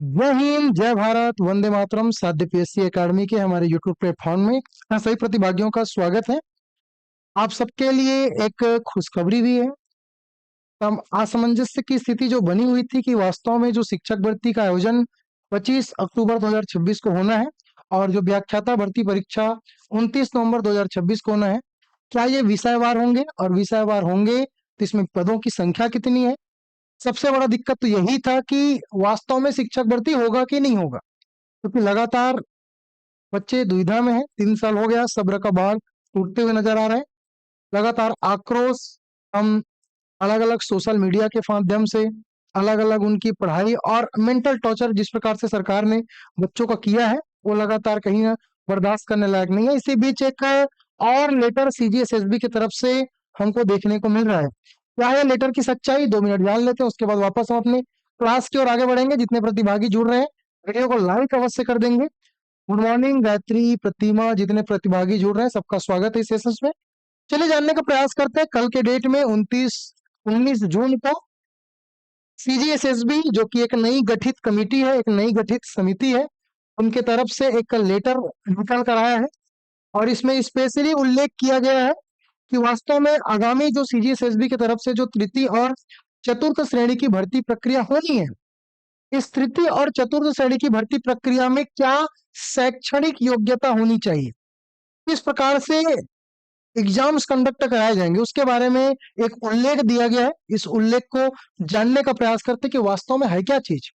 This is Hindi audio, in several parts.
जय हिंद, जय भारत, वंदे मातरम। साध्य पीएससी एकेडमी के हमारे यूट्यूब प्लेटफॉर्म में सभी प्रतिभागियों का स्वागत है। आप सबके लिए एक खुशखबरी भी है। तब असमंजस्य की स्थिति जो बनी हुई थी कि वास्तव में जो शिक्षक भर्ती का आयोजन 25 अक्टूबर 2026 को होना है और जो व्याख्याता भर्ती परीक्षा 29 नवंबर 2026 को होना है, क्या ये विषयवार होंगे? और विषयवार होंगे तो इसमें पदों की संख्या कितनी है? सबसे बड़ा दिक्कत तो यही था कि वास्तव में शिक्षक भर्ती होगा कि नहीं होगा, क्योंकि लगातार बच्चे दुविधा में हैं। 3 साल हो गया, सब्र का बांध टूटते हुए नजर आ रहा है। लगातार आक्रोश हम अलग अलग सोशल मीडिया के माध्यम से, अलग अलग उनकी पढ़ाई और मेंटल टॉर्चर जिस प्रकार से सरकार ने बच्चों का किया है, वो लगातार कहीं ना बर्दाश्त करने लायक नहीं है। इसी बीच एक और लेटर सीजीएसएसबी की तरफ से हमको देखने को मिल रहा है। क्या है लेटर की सच्चाई, 2 मिनट जान लेते हैं, उसके बाद वापस हम अपने क्लास की ओर आगे बढ़ेंगे। जितने प्रतिभागी जुड़ रहे हैं, वीडियो को लाइक अवश्य कर देंगे। गुड मॉर्निंग गायत्री, प्रतिमा, जितने प्रतिभागी जुड़ रहे हैं सबका स्वागत है इस सेशंस में। चलिए जानने का प्रयास करते हैं। कल के डेट में 19 जून को सीजीएसएसबी, जो कि एक नई गठित कमेटी है, एक नई गठित समिति है, उनके तरफ से एक लेटर निकल कर आया है और इसमें स्पेशली उल्लेख किया गया है कि वास्तव में आगामी जो सीजीएसएसबी की तरफ से जो तृतीय और चतुर्थ श्रेणी की भर्ती प्रक्रिया होनी है, इस तृतीय और चतुर्थ श्रेणी की भर्ती प्रक्रिया में क्या शैक्षणिक योग्यता होनी चाहिए, किस प्रकार से एग्जाम्स कंडक्ट कराए जाएंगे, उसके बारे में एक उल्लेख दिया गया है। इस उल्लेख को जानने का प्रयास करते हैं कि वास्तव में है क्या चीज।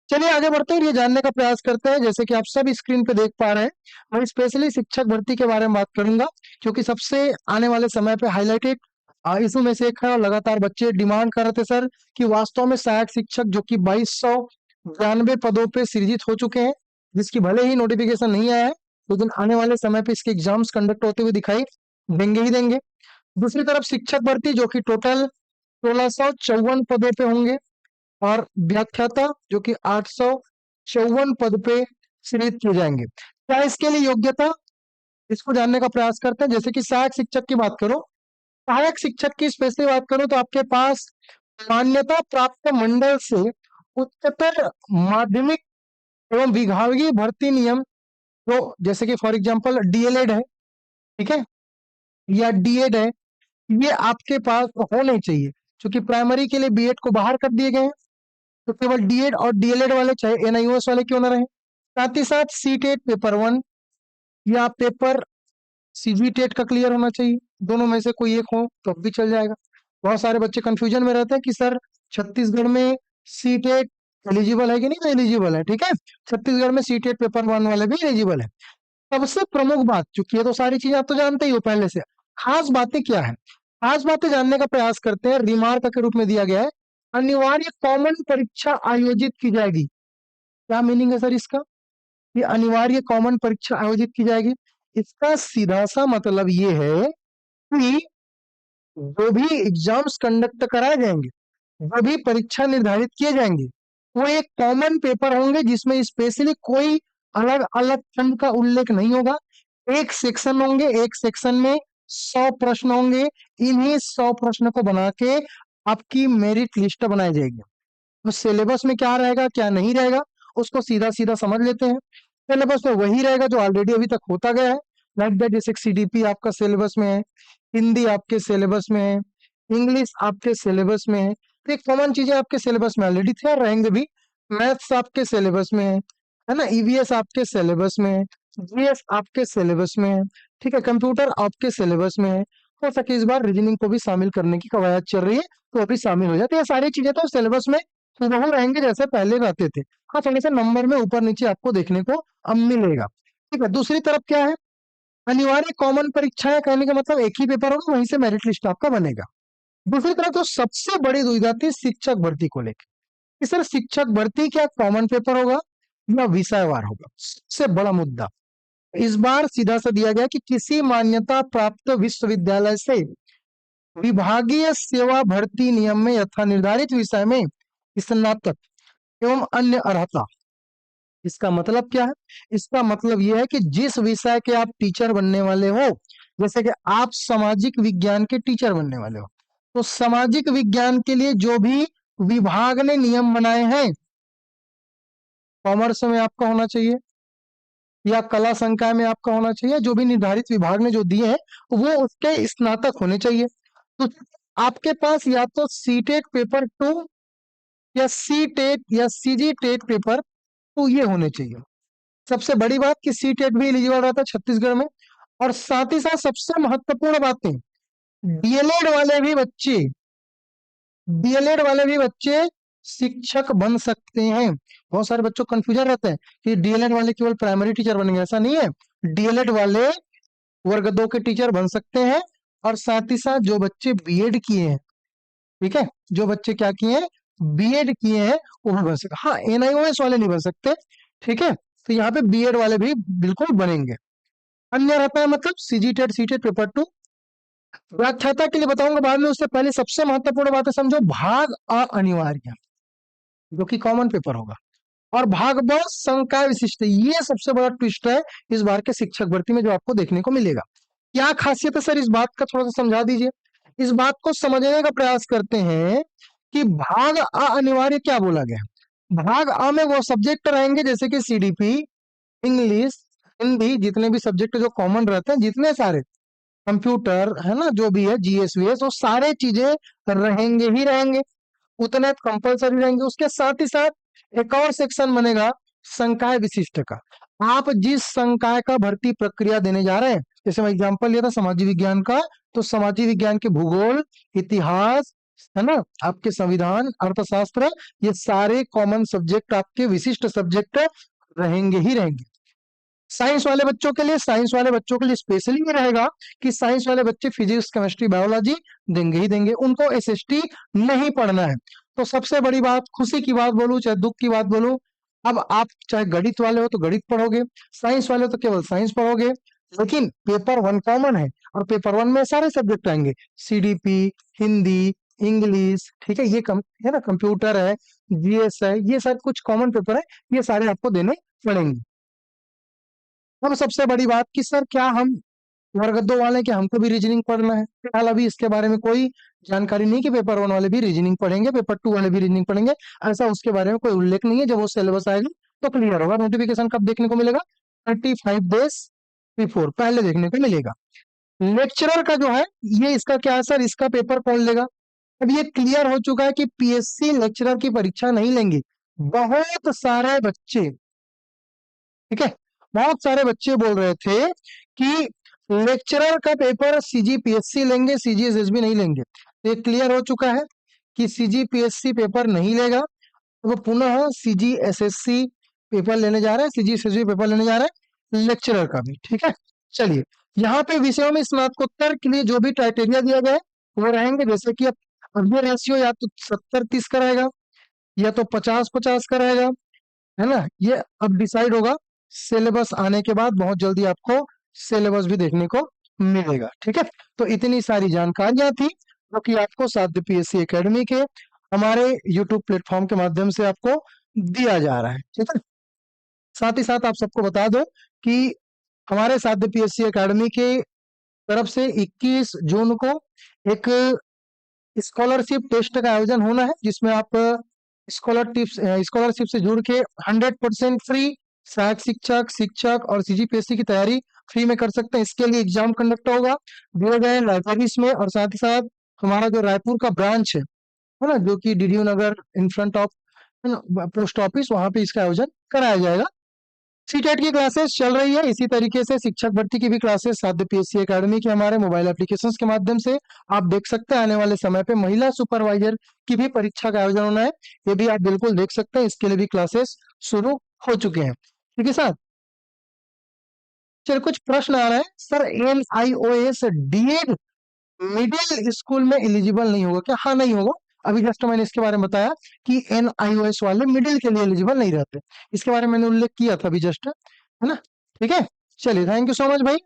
चलिए आगे बढ़ते हैं, ये जानने का प्रयास करते हैं। जैसे कि आप सब स्क्रीन पे देख पा रहे हैं, मैं स्पेशली शिक्षक भर्ती के बारे में बात करूंगा, क्योंकि सबसे आने वाले समय पे हाईलाइटेड इशू में से एक है। और लगातार बच्चे डिमांड कर रहे थे सर कि वास्तव में सहायक शिक्षक जो कि 2292 पदों पे सृजित हो चुके हैं, जिसकी भले ही नोटिफिकेशन नहीं आया है, लेकिन आने वाले समय पे इसके एग्जाम्स कंडक्ट होते हुए दिखाई देंगे ही देंगे। दूसरी तरफ शिक्षक भर्ती जो कि टोटल 1654 पदों पे होंगे और व्याख्याता जो कि 854 पद पे सृजित किए जाएंगे। क्या इसके लिए योग्यता, इसको जानने का प्रयास करते हैं। जैसे कि सहायक शिक्षक की बात करो, सहायक शिक्षक की स्पेशली बात करो तो आपके पास मान्यता प्राप्त मंडल से उच्चतर माध्यमिक एवं विभागीय भर्ती नियम, तो जैसे कि फॉर एग्जांपल डीएलएड है, ठीक है, या डीएड है, ये आपके पास होने चाहिए। क्योंकि प्राइमरी के लिए बीएड को बाहर कर दिए गए हैं, तो केवल डीएड और डीएलएड वाले, चाहे एनआईओएस वाले क्यों ना रहे। साथ ही साथ सीटेट पेपर 1 या पेपर सीजीटेट का क्लियर होना चाहिए। दोनों में से कोई एक हो तो भी चल जाएगा। बहुत सारे बच्चे कंफ्यूजन में रहते हैं कि सर छत्तीसगढ़ में सीटेट एलिजिबल है कि नहीं, तो एलिजिबल है, ठीक है। छत्तीसगढ़ में सीटेट पेपर 1 वाले भी एलिजिबल है। सबसे प्रमुख बात, चूंकि ये तो सारी चीजें आप तो जानते ही हो पहले से, खास बातें क्या है, खास बातें जानने का प्रयास करते हैं। रिमार्क के रूप में दिया गया है, अनिवार्य कॉमन परीक्षा आयोजित की जाएगी। क्या मीनिंग है सर इसका? ये अनिवार्य कॉमन परीक्षा आयोजित की जाएगी, इसका सीधा सा मतलब ये है कि जो भी एग्जाम्स कंडक्ट कराए जाएंगे, जो भी परीक्षा निर्धारित किए जाएंगे, वो एक कॉमन पेपर होंगे जिसमें स्पेशली कोई अलग अलग खंड का उल्लेख नहीं होगा। एक सेक्शन होंगे, एक सेक्शन में 100 प्रश्न होंगे। इन्हीं 100 प्रश्न को बना के आपकी मेरिट लिस्ट बनाई जाएगी। तो सिलेबस में क्या रहेगा क्या नहीं रहेगा, उसको सीधा सीधा समझ लेते हैं। सिलेबस में वही रहेगा जो ऑलरेडी अभी तक होता गया है। लाइक दैट, जैसे सीडीपी आपका सिलेबस में है, हिंदी आपके सिलेबस में है, इंग्लिश आपके सिलेबस में है। तो एक कॉमन चीजें आपके सिलेबस में ऑलरेडी थे और रहेंगे भी। मैथ्स आपके सिलेबस में है ना, ईवीएस आपके सिलेबस में है, जीएस आपके सिलेबस में है, ठीक है, कंप्यूटर आपके सिलेबस में है। हो सके इस बार रीजनिंग को भी शामिल करने की कवायद चल रही है, तो अभी शामिल हो जाते हैं। ये सारी चीजें तो सिलेबस में हुबहू रहेंगे जैसे पहले रहते थे। हाँ, थोड़े से नंबर में ऊपर नीचे आपको देखने को अब मिलेगा, ठीक है। दूसरी तरफ क्या है, अनिवार्य कॉमन परीक्षाएं, कहने का मतलब एक ही पेपर होगा, वहीं से मेरिट लिस्ट आपका बनेगा। दूसरी तरफ जो सबसे बड़ी दुविधा थी शिक्षक भर्ती को लेकर कि सर शिक्षक भर्ती क्या कॉमन पेपर होगा या विषयवार होगा, सबसे बड़ा मुद्दा इस बार सीधा सा दिया गया कि किसी मान्यता प्राप्त विश्वविद्यालय से विभागीय सेवा भर्ती नियम में यथा निर्धारित विषय में स्नातक एवं अन्य अर्हता। इसका मतलब क्या है? इसका मतलब यह है कि जिस विषय के आप टीचर बनने वाले हो, जैसे कि आप सामाजिक विज्ञान के टीचर बनने वाले हो, तो सामाजिक विज्ञान के लिए जो भी विभाग ने नियम बनाए हैं, कॉमर्स में आपका होना चाहिए या कला संकाय में आपका होना चाहिए, जो भी निर्धारित विभाग ने जो दिए हैं वो उसके स्नातक होने चाहिए। तो आपके पास या तो सीटेट पेपर 2 या सीटेट या सीजीटेट पेपर 2 ये होने चाहिए। सबसे बड़ी बात कि सीटेट भी एलिजिबल रहता है छत्तीसगढ़ में। और साथ ही साथ सबसे महत्वपूर्ण बातें, डीएलएड वाले भी बच्चे डीएलएड वाले भी बच्चे शिक्षक बन सकते हैं। बहुत सारे बच्चों को कंफ्यूजन रहता है कि डीएलएड वाले केवल प्राइमरी टीचर बनेंगे, ऐसा नहीं है। डीएलएड वाले वर्ग 2 के टीचर बन सकते हैं। और साथ ही साथ जो बच्चे बीएड किए हैं, ठीक है, जो बच्चे क्या किए हैं, बीएड किए हैं, वो भी बन सकते। हाँ, एनआईओएस वाले नहीं बन सकते, ठीक है। तो यहाँ पे बीएड वाले भी बिल्कुल बनेंगे। अन्य रहता है मतलब सीजीटेट सीटेट पेपर 2। व्याख्याता के लिए बताऊंगा बाद में, उससे पहले सबसे महत्वपूर्ण बात है समझो, भाग अ अनिवार्य, जो कि कॉमन पेपर होगा। और भाग ब संकाय विशिष्ट, ये सबसे बड़ा ट्विस्ट है इस बार के शिक्षक भर्ती में जो आपको देखने को मिलेगा। क्या खासियत है सर, इस बात का थोड़ा सा समझा दीजिए। इस बात को समझने का प्रयास करते हैं कि भाग अ अनिवार्य क्या बोला गया है। भाग अ में वो सब्जेक्ट रहेंगे जैसे कि सीडीपी, इंग्लिश, हिंदी, जितने भी सब्जेक्ट जो कॉमन रहते हैं, जितने सारे, कंप्यूटर है ना, जो भी है, जीएस वीएस, वो सारे चीजें रहेंगे ही रहेंगे, उतने कंपलसरी रहेंगे। उसके साथ ही साथ एक और सेक्शन बनेगा संकाय विशिष्ट का। आप जिस संकाय का भर्ती प्रक्रिया देने जा रहे हैं, जैसे मैं एग्जांपल लिया था सामाजिक विज्ञान का, तो सामाजिक विज्ञान के भूगोल, इतिहास, है ना, आपके संविधान, अर्थशास्त्र, ये सारे कॉमन सब्जेक्ट आपके विशिष्ट सब्जेक्ट रहेंगे ही रहेंगे। साइंस वाले बच्चों के लिए स्पेशली ये रहेगा कि साइंस वाले बच्चे फिजिक्स, केमिस्ट्री, बायोलॉजी देंगे ही देंगे, उनको एसएसटी नहीं पढ़ना है। तो सबसे बड़ी बात, खुशी की बात बोलूं चाहे दुख की बात बोलूं, अब आप चाहे गणित वाले हो तो गणित पढ़ोगे, साइंस वाले हो तो केवल साइंस पढ़ोगे। लेकिन पेपर 1 कॉमन है, और पेपर 1 में सारे सब्जेक्ट आएंगे, सीडीपी, हिंदी, इंग्लिश, ठीक है, ये है ना, कंप्यूटर है, जीएस है, ये सारे कुछ कॉमन पेपर है, ये सारे आपको देने पड़ेंगे। अब सबसे बड़ी बात कि सर क्या हम वर्ग 2 वाले, क्या हमको भी रीजनिंग पढ़ना है? फिलहाल अभी इसके बारे में कोई जानकारी नहीं कि पेपर 1 वाले भी रीजनिंग पढ़ेंगे, पेपर 2 वाले भी रीजनिंग पढ़ेंगे, ऐसा उसके बारे में कोई उल्लेख नहीं है। जब वो सिलेबस आएगा तो क्लियर होगा। नोटिफिकेशन कब देखने को मिलेगा? 35 डेज बिफोर, पहले देखने को मिलेगा। लेक्चरर का जो है, ये इसका क्या है सर, इसका पेपर कौन लेगा? अब ये क्लियर हो चुका है कि पीएससी लेक्चरर की परीक्षा नहीं लेंगे। बहुत सारे बच्चे, ठीक है, बहुत सारे बच्चे बोल रहे थे कि लेक्चरर का पेपर सीजीपीएससी लेंगे, सीजीएसएसबी नहीं लेंगे। तो ये क्लियर हो चुका है कि सीजीपीएससी पेपर नहीं लेगा, वो पुनः सीजीएसएससी पेपर लेने जा रहा है, सीजीएसएसबी पेपर लेने जा रहा है, लेक्चरर का भी, ठीक है। चलिए, यहाँ पे विषयों में स्नातकोत्तर के लिए जो भी क्राइटेरिया दिया गया है वो रहेंगे, जैसे कि अब ये रेशियो या तो 70-30 का रहेगा, या तो 50-50 का रहेगा, है ना। ये अब डिसाइड होगा सिलेबस आने के बाद, बहुत जल्दी आपको सिलेबस भी देखने को मिलेगा, ठीक है। तो इतनी सारी जानकारियां थी जो कि आपको साध्य पीएससी एकेडमी के हमारे यूट्यूब प्लेटफॉर्म के माध्यम से आपको दिया जा रहा है, ठीक है। साथ ही साथ आप सबको बता दो कि हमारे साध्य पीएससी एकेडमी के तरफ से 21 जून को एक स्कॉलरशिप टेस्ट का आयोजन होना है, जिसमें आप स्कॉलरशिप से जुड़ के 100% फ्री सहायक शिक्षक, शिक्षक और सीजीपीएससी की तैयारी फ्री में कर सकते हैं। इसके लिए एग्जाम कंडक्ट होगा दिए गए लाइब्रेरीज में, और साथ ही साथ हमारा जो रायपुर का ब्रांच है ना, जो कि DDU Nagar in front of post office, वहां पे इसका आयोजन कराया जाएगा। सीटेट की क्लासेस चल रही है, इसी तरीके से शिक्षक भर्ती की भी क्लासेस साध्य पीएससी एकेडमी के हमारे मोबाइल एप्लीकेशंस के माध्यम से आप देख सकते हैं। आने वाले समय पे महिला सुपरवाइजर की भी परीक्षा का आयोजन होना है, ये भी आप बिल्कुल देख सकते हैं। इसके लिए भी क्लासेस शुरू हो चुके हैं, ठीक है सर। चलिए, कुछ प्रश्न आ रहे हैं sir, NIOS DEd middle school में एलिजिबल नहीं होगा क्या? हाँ, नहीं होगा। अभी जस्ट मैंने इसके बारे में बताया कि एनआईओएस वाले मिडिल के लिए एलिजिबल नहीं रहते, इसके बारे में मैंने उल्लेख किया था अभी जस्ट, है ना, ठीक है। चलिए, थैंक यू सो मच भाई।